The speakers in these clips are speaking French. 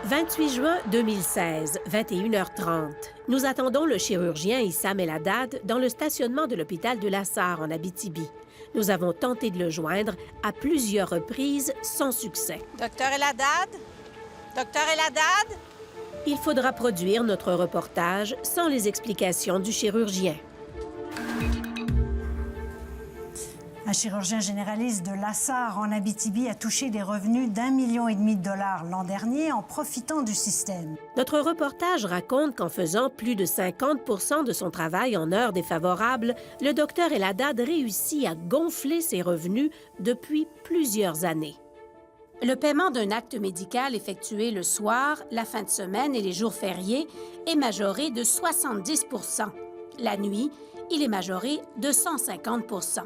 28 juin 2016, 21h30. Nous attendons le chirurgien Issam El Haddad dans le stationnement de l'hôpital de La Sarre en Abitibi. Nous avons tenté de le joindre à plusieurs reprises sans succès. Docteur El Haddad? Docteur El Haddad? Il faudra produire notre reportage sans les explications du chirurgien. Un chirurgien généraliste de La Sarre en Abitibi a touché des revenus d'1,5 million de dollars l'an dernier en profitant du système. Notre reportage raconte qu'en faisant plus de 50 de son travail en heures défavorables, le docteur El Haddad réussit à gonfler ses revenus depuis plusieurs années. Le paiement d'un acte médical effectué le soir, la fin de semaine et les jours fériés est majoré de 70 %. La nuit, il est majoré de 150 %.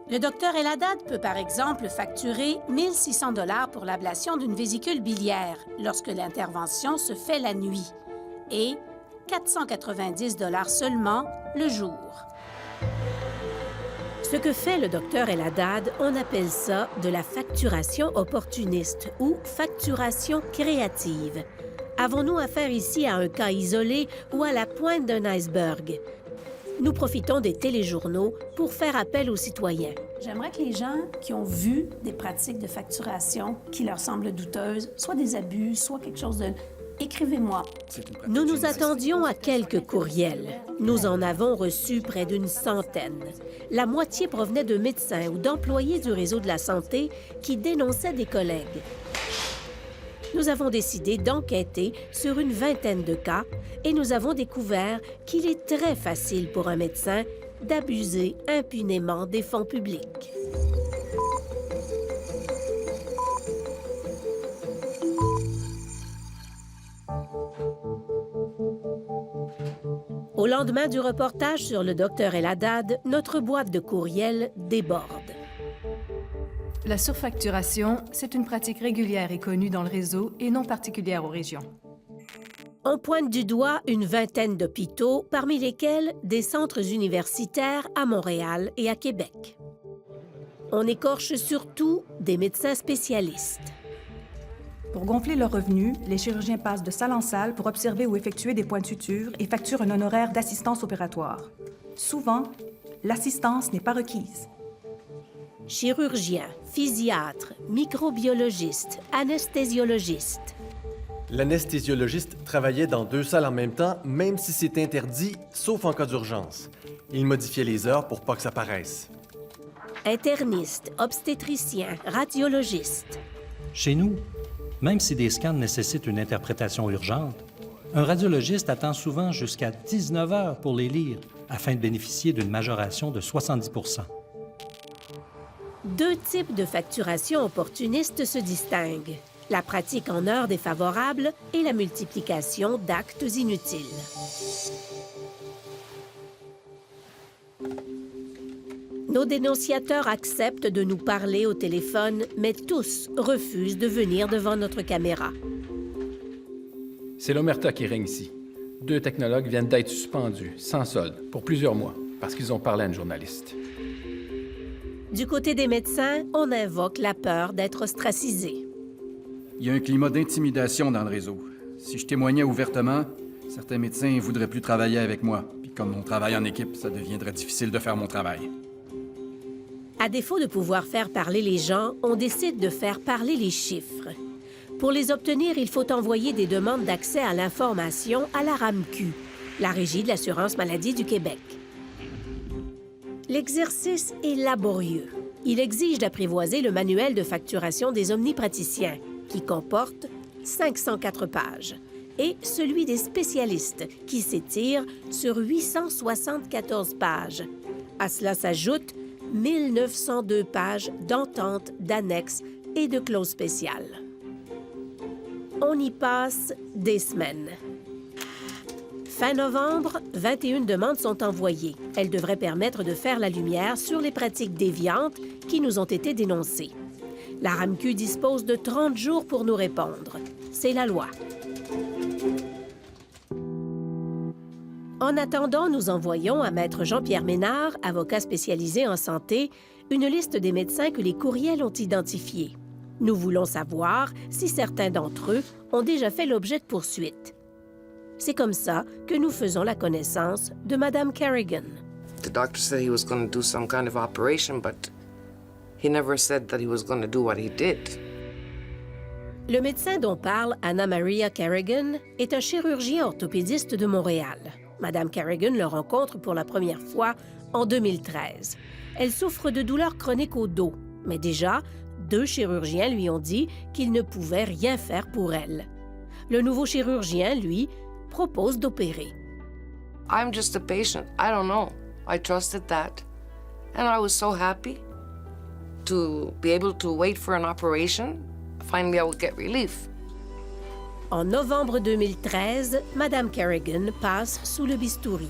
Le docteur El Haddad peut par exemple facturer 1 600 $ pour l'ablation d'une vésicule biliaire lorsque l'intervention se fait la nuit et 490 $ seulement le jour. Ce que fait le docteur El Haddad, on appelle ça de la facturation opportuniste ou facturation créative. Avons-nous affaire ici à un cas isolé ou à la pointe d'un iceberg? Nous profitons des téléjournaux pour faire appel aux citoyens. J'aimerais que les gens qui ont vu des pratiques de facturation qui leur semblent douteuses, soit des abus, soit quelque chose de... Écrivez-moi. Nous nous attendions à quelques courriels. Nous en avons reçu près d'une centaine. La moitié provenait de médecins ou d'employés du réseau de la santé qui dénonçaient des collègues. Nous avons décidé d'enquêter sur une vingtaine de cas et nous avons découvert qu'il est très facile pour un médecin d'abuser impunément des fonds publics. Au lendemain du reportage sur le docteur El Haddad, notre boîte de courriel déborde. La surfacturation, c'est une pratique régulière et connue dans le réseau et non particulière aux régions. On pointe du doigt une vingtaine d'hôpitaux, parmi lesquels des centres universitaires à Montréal et à Québec. On écorche surtout des médecins spécialistes. Pour gonfler leurs revenus, les chirurgiens passent de salle en salle pour observer ou effectuer des points de suture et facturent un honoraire d'assistance opératoire. Souvent, l'assistance n'est pas requise. Chirurgiens, physiatres, microbiologistes, anesthésiologistes. L'anesthésiologiste travaillait dans 2 salles en même temps, même si c'est interdit, sauf en cas d'urgence. Il modifiait les heures pour pas que ça paraisse. Internistes, obstétriciens, radiologistes. Chez nous, même si des scans nécessitent une interprétation urgente, un radiologiste attend souvent jusqu'à 19 heures pour les lire afin de bénéficier d'une majoration de 70 %. 2 types de facturation opportunistes se distinguent. La pratique en heures défavorables et la multiplication d'actes inutiles. Nos dénonciateurs acceptent de nous parler au téléphone, mais tous refusent de venir devant notre caméra. C'est l'omerta qui règne ici. 2 technologues viennent d'être suspendus, sans solde, pour plusieurs mois, parce qu'ils ont parlé à une journaliste. Du côté des médecins, on invoque la peur d'être ostracisé. Il y a un climat d'intimidation dans le réseau. Si je témoignais ouvertement, certains médecins ne voudraient plus travailler avec moi. Puis comme on travaille en équipe, ça deviendrait difficile de faire mon travail. À défaut de pouvoir faire parler les gens, on décide de faire parler les chiffres. Pour les obtenir, il faut envoyer des demandes d'accès à l'information à la RAMQ, la Régie de l'assurance maladie du Québec. L'exercice est laborieux. Il exige d'apprivoiser le manuel de facturation des omnipraticiens, qui comporte 504 pages, et celui des spécialistes, qui s'étire sur 874 pages. À cela s'ajoutent 1902 pages d'ententes, d'annexes et de clauses spéciales. On y passe des semaines. Fin novembre, 21 demandes sont envoyées. Elles devraient permettre de faire la lumière sur les pratiques déviantes qui nous ont été dénoncées. La RAMQ dispose de 30 jours pour nous répondre. C'est la loi. En attendant, nous envoyons à Maître Jean-Pierre Ménard, avocat spécialisé en santé, une liste des médecins que les courriels ont identifiés. Nous voulons savoir si certains d'entre eux ont déjà fait l'objet de poursuites. C'est comme ça que nous faisons la connaissance de Madame Carrigan. The doctor said he was going to do some kind of operation, but he never said that he was going to do what he did. Le médecin dont parle Anna Maria Carrigan est un chirurgien orthopédiste de Montréal. Madame Carrigan le rencontre pour la première fois en 2013. Elle souffre de douleurs chroniques au dos, mais déjà, 2 chirurgiens lui ont dit qu'ils ne pouvaient rien faire pour elle. Le nouveau chirurgien, lui, propose d'opérer. I'm just a patient. I don't know. I trusted that. And I was so happy to be able to wait for an operation. Finally, I would get relief. En novembre 2013, Madame Carrigan passe sous le bistouri.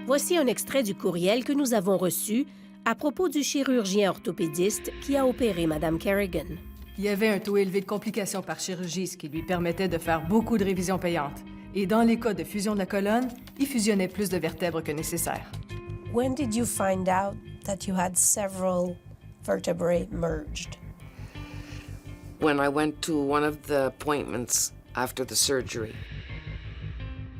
Voici un extrait du courriel que nous avons reçu à propos du chirurgien orthopédiste qui a opéré Madame Carrigan. Il y avait un taux élevé de complications par chirurgie, ce qui lui permettait de faire beaucoup de révisions payantes. Et dans les cas de fusion de la colonne, il fusionnait plus de vertèbres que nécessaire. When did you find out that you had several vertebrae merged? When I went to one of the appointments after the surgery.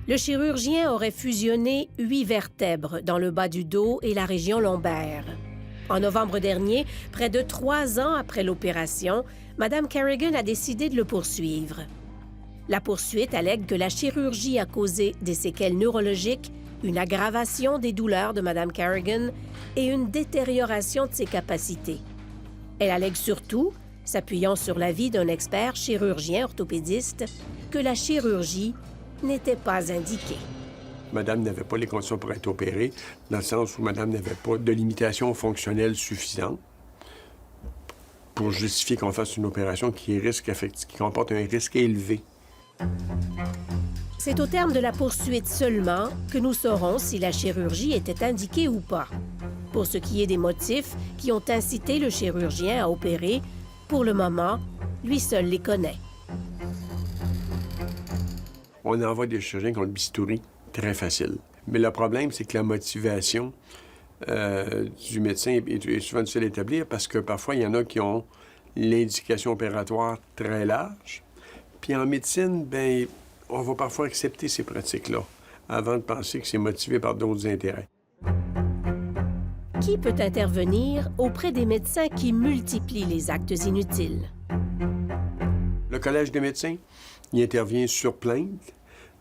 Le chirurgien aurait fusionné 8 vertèbres dans le bas du dos et la région lombaire. En novembre dernier, près de 3 ans après l'opération, Mme Carrigan a décidé de le poursuivre. La poursuite allègue que la chirurgie a causé des séquelles neurologiques, une aggravation des douleurs de Mme Carrigan et une détérioration de ses capacités. Elle allègue surtout, s'appuyant sur l'avis d'un expert chirurgien orthopédiste, que la chirurgie n'était pas indiquée. Madame n'avait pas les conditions pour être opérée, dans le sens où Madame n'avait pas de limitation fonctionnelle suffisante pour justifier qu'on fasse une opération qui comporte un risque élevé. C'est au terme de la poursuite seulement que nous saurons si la chirurgie était indiquée ou pas. Pour ce qui est des motifs qui ont incité le chirurgien à opérer, pour le moment, lui seul les connaît. On envoie des chirurgiens qui ont le bistouri très facile. Mais le problème, c'est que la motivation du médecin est souvent difficile à établir parce que parfois, il y en a qui ont l'indication opératoire très large. Puis en médecine, bien, on va parfois accepter ces pratiques-là avant de penser que c'est motivé par d'autres intérêts. Qui peut intervenir auprès des médecins qui multiplient les actes inutiles? Le Collège des médecins, il intervient sur plainte,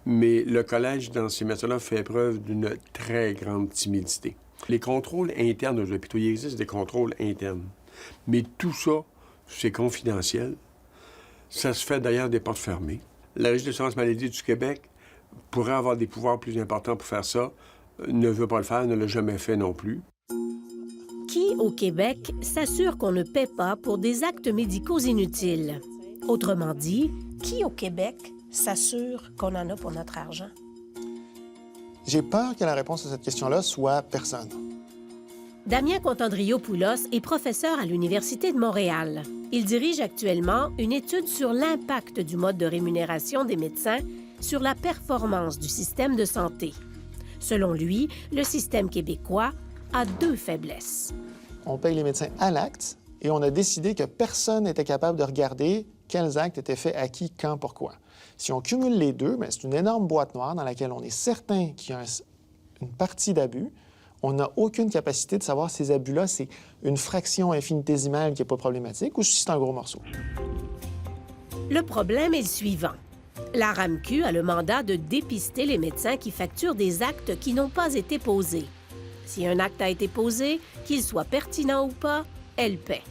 mais le Collège, dans ces médecins-là, fait preuve d'une très grande timidité. Les contrôles internes aux hôpitaux, il existe des contrôles internes. Mais tout ça, c'est confidentiel. Ça se fait d'ailleurs des portes fermées. La Régie de l'assurance maladie du Québec pourrait avoir des pouvoirs plus importants pour faire ça, ne veut pas le faire, ne l'a jamais fait non plus. Qui, au Québec, s'assure qu'on ne paie pas pour des actes médicaux inutiles? Autrement dit, qui, au Québec, s'assure qu'on en a pour notre argent? J'ai peur que la réponse à cette question-là soit personne. Damien Contandrio-Poulos est professeur à l'Université de Montréal. Il dirige actuellement une étude sur l'impact du mode de rémunération des médecins sur la performance du système de santé. Selon lui, le système québécois a 2 faiblesses. On paye les médecins à l'acte et on a décidé que personne n'était capable de regarder quels actes étaient faits à qui, quand, pourquoi. Si on cumule les deux, bien, c'est une énorme boîte noire dans laquelle on est certain qu'il y a une partie d'abus. On n'a aucune capacité de savoir si ces abus-là, c'est une fraction infinitésimale qui n'est pas problématique ou si c'est un gros morceau. Le problème est le suivant. La RAMQ a le mandat de dépister les médecins qui facturent des actes qui n'ont pas été posés. Si un acte a été posé, qu'il soit pertinent ou pas, elle paie.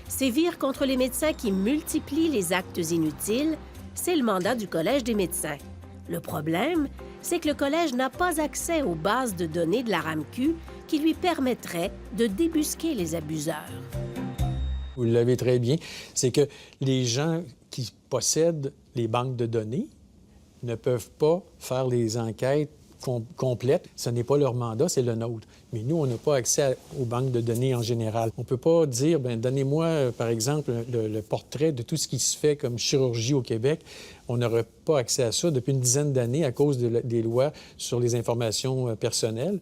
Sévir contre les médecins qui multiplient les actes inutiles, c'est le mandat du Collège des médecins. Le problème, c'est que le Collège n'a pas accès aux bases de données de la RAMQ qui lui permettraient de débusquer les abuseurs. Vous l'avez très bien, c'est que les gens qui possèdent les banques de données ne peuvent pas faire les enquêtes complète. Ce n'est pas leur mandat, c'est le nôtre. Mais nous, on n'a pas accès aux banques de données en général. On ne peut pas dire, bien, donnez-moi, par exemple, le portrait de tout ce qui se fait comme chirurgie au Québec. On n'aurait pas accès à ça depuis une dizaine d'années à cause des lois sur les informations personnelles.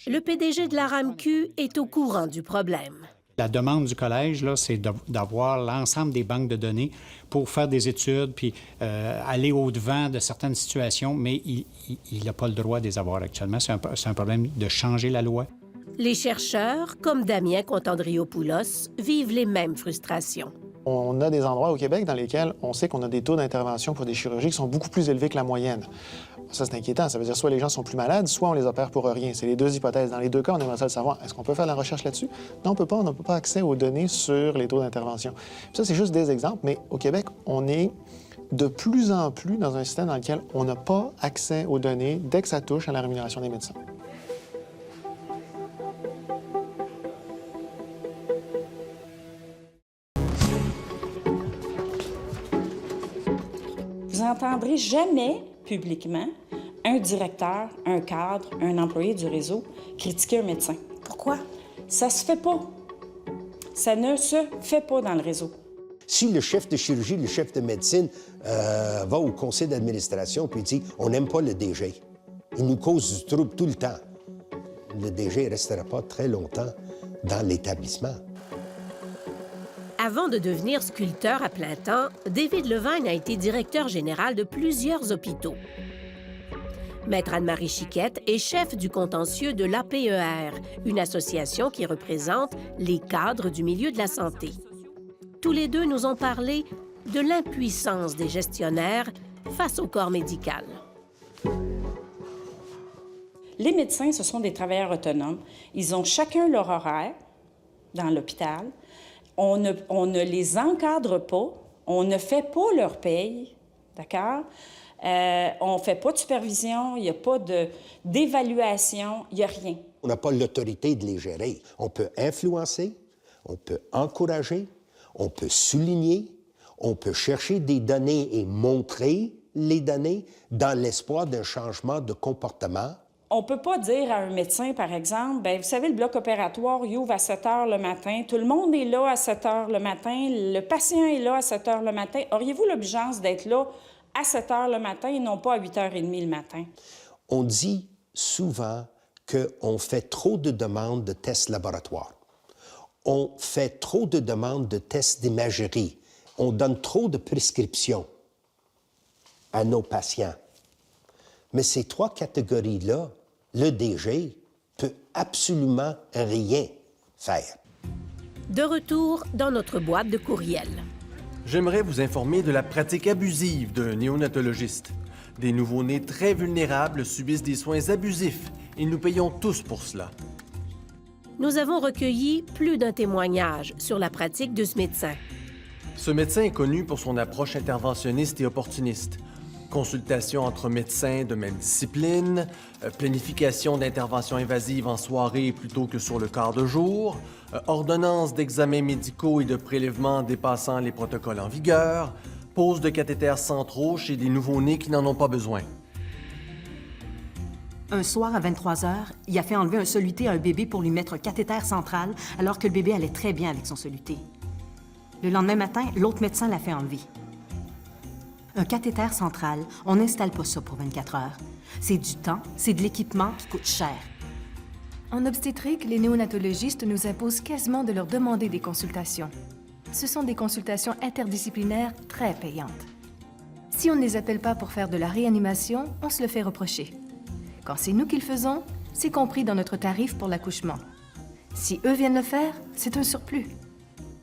Le PDG de la RAMQ est au courant du problème. La demande du collège, là, c'est d'avoir l'ensemble des banques de données pour faire des études puis aller au-devant de certaines situations, mais il n'a pas le droit de les avoir actuellement. C'est un problème de changer la loi. Les chercheurs, comme Damien Contandriopoulos, vivent les mêmes frustrations. On a des endroits au Québec dans lesquels on sait qu'on a des taux d'intervention pour des chirurgies qui sont beaucoup plus élevés que la moyenne. Ça, c'est inquiétant. Ça veut dire soit les gens sont plus malades, soit on les opère pour rien. C'est les deux hypothèses. Dans les deux cas, on aimerait ça le savoir. Est-ce qu'on peut faire de la recherche là-dessus? Non, on peut pas. On n'a pas accès aux données sur les taux d'intervention. Ça, c'est juste des exemples, mais au Québec, on est de plus en plus dans un système dans lequel on n'a pas accès aux données dès que ça touche à la rémunération des médecins. Vous n'entendrez jamais publiquement un directeur, un cadre, un employé du réseau critiquer un médecin. Pourquoi? Ça se fait pas. Ça ne se fait pas dans le réseau. Si le chef de chirurgie, le chef de médecine va au conseil d'administration puis dit « on n'aime pas le DG », il nous cause du trouble tout le temps. Le DG ne restera pas très longtemps dans l'établissement. Avant de devenir sculpteur à plein temps, David Levine a été directeur général de plusieurs hôpitaux. Maître Anne-Marie Chiquette est chef du contentieux de l'APER, une association qui représente les cadres du milieu de la santé. Tous les deux nous ont parlé de l'impuissance des gestionnaires face au corps médical. Les médecins, ce sont des travailleurs autonomes. Ils ont chacun leur horaire dans l'hôpital. On ne les encadre pas, on ne fait pas leur paye, d'accord? On ne fait pas de supervision, il n'y a pas d'évaluation, il n'y a rien. On n'a pas l'autorité de les gérer. On peut influencer, on peut encourager, on peut souligner, on peut chercher des données et montrer les données dans l'espoir d'un changement de comportement. On ne peut pas dire à un médecin, par exemple, bien, vous savez, le bloc opératoire, il ouvre à 7 heures le matin, tout le monde est là à 7 heures le matin, le patient est là à 7 heures le matin. Auriez-vous l'obligeance d'être là à 7 heures le matin et non pas à 8h30 le matin? On dit souvent qu'on fait trop de demandes de tests laboratoires. On fait trop de demandes de tests d'imagerie. On donne trop de prescriptions à nos patients. Mais ces trois catégories-là, le DG peut absolument rien faire. De retour dans notre boîte de courriel. J'aimerais vous informer de la pratique abusive d'un néonatologiste. Des nouveau-nés très vulnérables subissent des soins abusifs et nous payons tous pour cela. Nous avons recueilli plus d'un témoignage sur la pratique de ce médecin. Ce médecin est connu pour son approche interventionniste et opportuniste. Consultation entre médecins de même discipline, planification d'interventions invasives en soirée plutôt que sur le quart de jour, ordonnance d'examens médicaux et de prélèvements dépassant les protocoles en vigueur, pose de cathéters centraux chez des nouveau-nés qui n'en ont pas besoin. Un soir, à 23 h, il a fait enlever un soluté à un bébé pour lui mettre un cathéter central alors que le bébé allait très bien avec son soluté. Le lendemain matin, l'autre médecin l'a fait enlever. Un cathéter central, on n'installe pas ça pour 24 heures. C'est du temps, c'est de l'équipement qui coûte cher. En obstétrique, les néonatologistes nous imposent quasiment de leur demander des consultations. Ce sont des consultations interdisciplinaires très payantes. Si on ne les appelle pas pour faire de la réanimation, on se le fait reprocher. Quand c'est nous qui le faisons, c'est compris dans notre tarif pour l'accouchement. Si eux viennent le faire, c'est un surplus.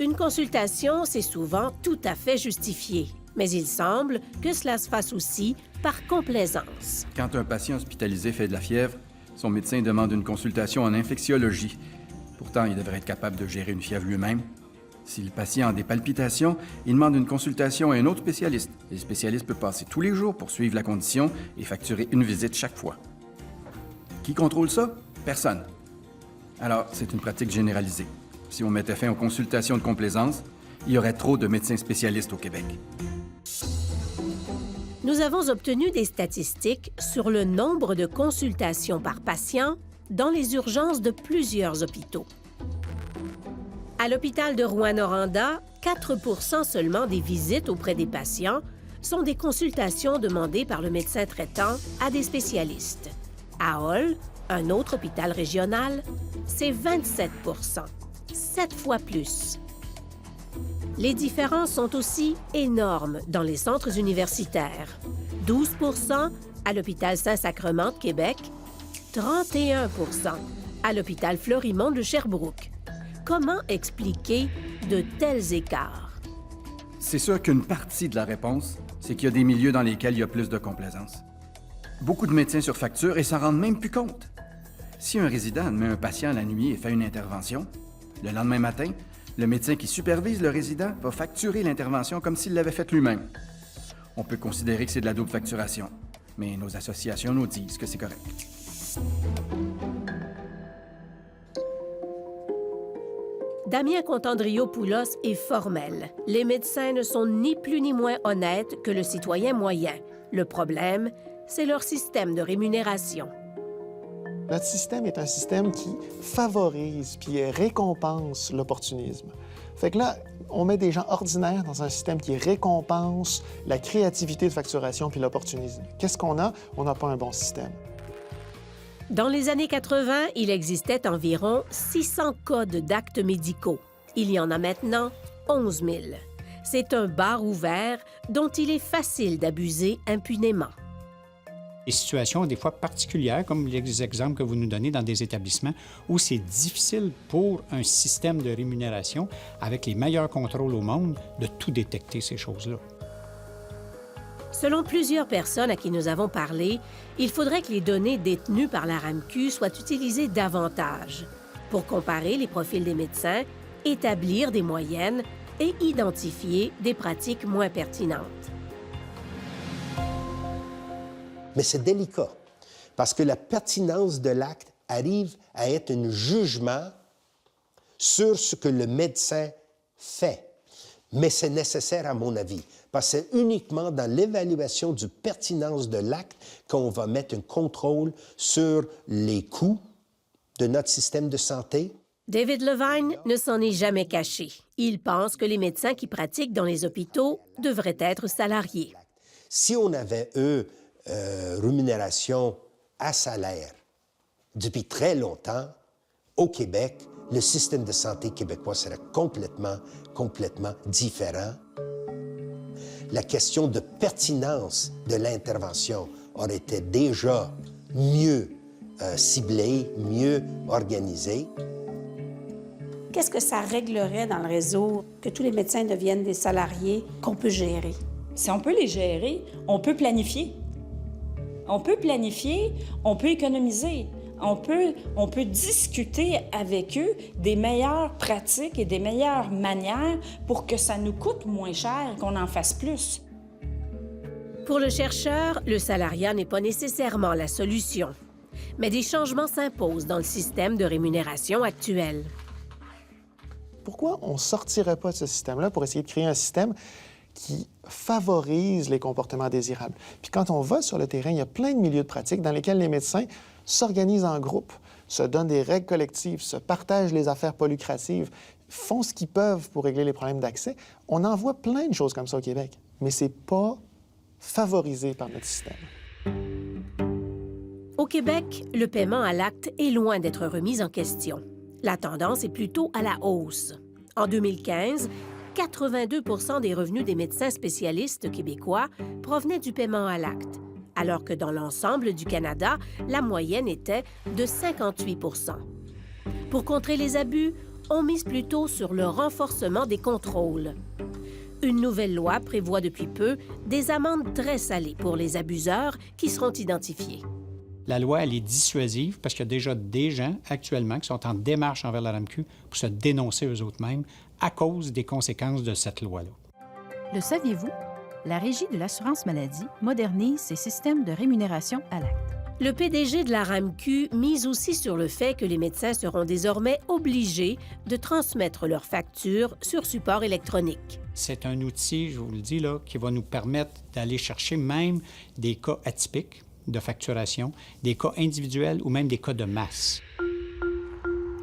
Une consultation, c'est souvent tout à fait justifié. Mais il semble que cela se fasse aussi par complaisance. Quand un patient hospitalisé fait de la fièvre, son médecin demande une consultation en infectiologie. Pourtant, il devrait être capable de gérer une fièvre lui-même. Si le patient a des palpitations, il demande une consultation à un autre spécialiste. Le spécialiste peut passer tous les jours pour suivre la condition et facturer une visite chaque fois. Qui contrôle ça? Personne. Alors, c'est une pratique généralisée. Si on mettait fin aux consultations de complaisance, il y aurait trop de médecins spécialistes au Québec. Nous avons obtenu des statistiques sur le nombre de consultations par patient dans les urgences de plusieurs hôpitaux. À l'hôpital de Rouyn-Noranda, 4 seulement des visites auprès des patients sont des consultations demandées par le médecin traitant à des spécialistes. À Hull, un autre hôpital régional, c'est 27 7 fois plus. Les différences sont aussi énormes dans les centres universitaires. 12 à l'hôpital Saint-Sacrement de Québec, 31 à l'hôpital Florimond de Sherbrooke. Comment expliquer de tels écarts? C'est sûr qu'une partie de la réponse, c'est qu'il y a des milieux dans lesquels il y a plus de complaisance. Beaucoup de médecins surfacturent et s'en rendent même plus compte. Si un résident admet un patient la nuit et fait une intervention, le lendemain matin, le médecin qui supervise le résident va facturer l'intervention comme s'il l'avait faite lui-même. On peut considérer que c'est de la double facturation, mais nos associations nous disent que c'est correct. Damien Contandrio-Poulos est formel. Les médecins ne sont ni plus ni moins honnêtes que le citoyen moyen. Le problème, c'est leur système de rémunération. Notre système est un système qui favorise puis récompense l'opportunisme. Fait que là, on met des gens ordinaires dans un système qui récompense la créativité de facturation puis l'opportunisme. Qu'est-ce qu'on a? On n'a pas un bon système. Dans les années 80, il existait environ 600 codes d'actes médicaux. Il y en a maintenant 11 000. C'est un bar ouvert dont il est facile d'abuser impunément. Des situations des fois particulières, comme les exemples que vous nous donnez dans des établissements, où c'est difficile pour un système de rémunération, avec les meilleurs contrôles au monde, de tout détecter ces choses-là. Selon plusieurs personnes à qui nous avons parlé, il faudrait que les données détenues par la RAMQ soient utilisées davantage pour comparer les profils des médecins, établir des moyennes et identifier des pratiques moins pertinentes. Mais c'est délicat, parce que la pertinence de l'acte arrive à être un jugement sur ce que le médecin fait. Mais c'est nécessaire à mon avis, parce que c'est uniquement dans l'évaluation du pertinence de l'acte qu'on va mettre un contrôle sur les coûts de notre système de santé. David Levine ne s'en est jamais caché. Il pense que les médecins qui pratiquent dans les hôpitaux devraient être salariés. Si on avait rémunération à salaire depuis très longtemps, au Québec, le système de santé québécois serait complètement différent. La question de pertinence de l'intervention aurait été déjà mieux ciblée, mieux organisée. Qu'est-ce que ça réglerait dans le réseau que tous les médecins deviennent des salariés qu'on peut gérer? Si on peut les gérer, on peut planifier. On peut planifier, on peut économiser. On peut discuter avec eux des meilleures pratiques et des meilleures manières pour que ça nous coûte moins cher et qu'on en fasse plus. Pour le chercheur, le salariat n'est pas nécessairement la solution, mais des changements s'imposent dans le système de rémunération actuel. Pourquoi on ne sortirait pas de ce système-là pour essayer de créer un système qui favorise les comportements désirables? Puis quand on va sur le terrain, il y a plein de milieux de pratique dans lesquels les médecins s'organisent en groupe, se donnent des règles collectives, se partagent les affaires pas lucratives, font ce qu'ils peuvent pour régler les problèmes d'accès. On en voit plein de choses comme ça au Québec, mais c'est pas favorisé par notre système. Au Québec, le paiement à l'acte est loin d'être remis en question. La tendance est plutôt à la hausse. En 2015, 82 % des revenus des médecins spécialistes québécois provenaient du paiement à l'acte, alors que dans l'ensemble du Canada, la moyenne était de 58 %. Pour contrer les abus, on mise plutôt sur le renforcement des contrôles. Une nouvelle loi prévoit depuis peu des amendes très salées pour les abuseurs qui seront identifiés. La loi, elle est dissuasive parce qu'il y a déjà des gens actuellement qui sont en démarche envers la RAMQ pour se dénoncer eux-mêmes à cause des conséquences de cette loi-là. Le saviez-vous? La Régie de l'assurance maladie modernise ses systèmes de rémunération à l'acte. Le PDG de la RAMQ mise aussi sur le fait que les médecins seront désormais obligés de transmettre leurs factures sur support électronique. C'est un outil, je vous le dis, là, qui va nous permettre d'aller chercher même des cas atypiques de facturation, des cas individuels ou même des cas de masse.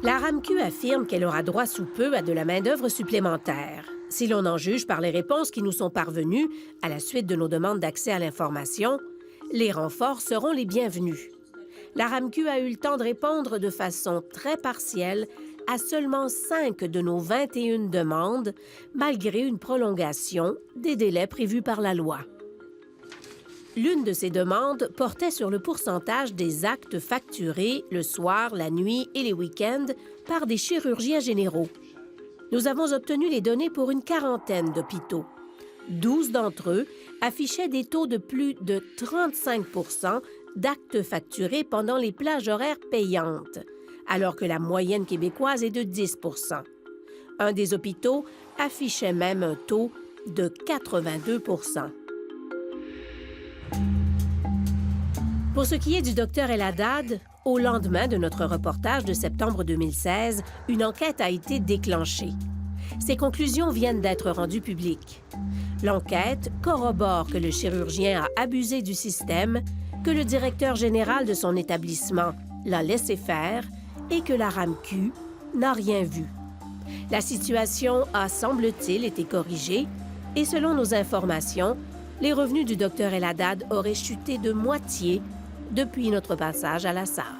La RAMQ affirme qu'elle aura droit sous peu à de la main-d'œuvre supplémentaire. Si l'on en juge par les réponses qui nous sont parvenues à la suite de nos demandes d'accès à l'information, les renforts seront les bienvenus. La RAMQ a eu le temps de répondre de façon très partielle à seulement 5 de nos 21 demandes, malgré une prolongation des délais prévus par la loi. L'une de ces demandes portait sur le pourcentage des actes facturés le soir, la nuit et les week-ends par des chirurgiens généraux. Nous avons obtenu les données pour une quarantaine d'hôpitaux. 12 d'entre eux affichaient des taux de plus de 35 % d'actes facturés pendant les plages horaires payantes, alors que la moyenne québécoise est de 10 %. Un des hôpitaux affichait même un taux de 82 %. Pour ce qui est du Dr El Haddad, au lendemain de notre reportage de septembre 2016, une enquête a été déclenchée. Ses conclusions viennent d'être rendues publiques. L'enquête corrobore que le chirurgien a abusé du système, que le directeur général de son établissement l'a laissé faire et que la RAMQ n'a rien vu. La situation a, semble-t-il, été corrigée et selon nos informations, les revenus du Dr El Haddad auraient chuté de moitié depuis notre passage à la SAR.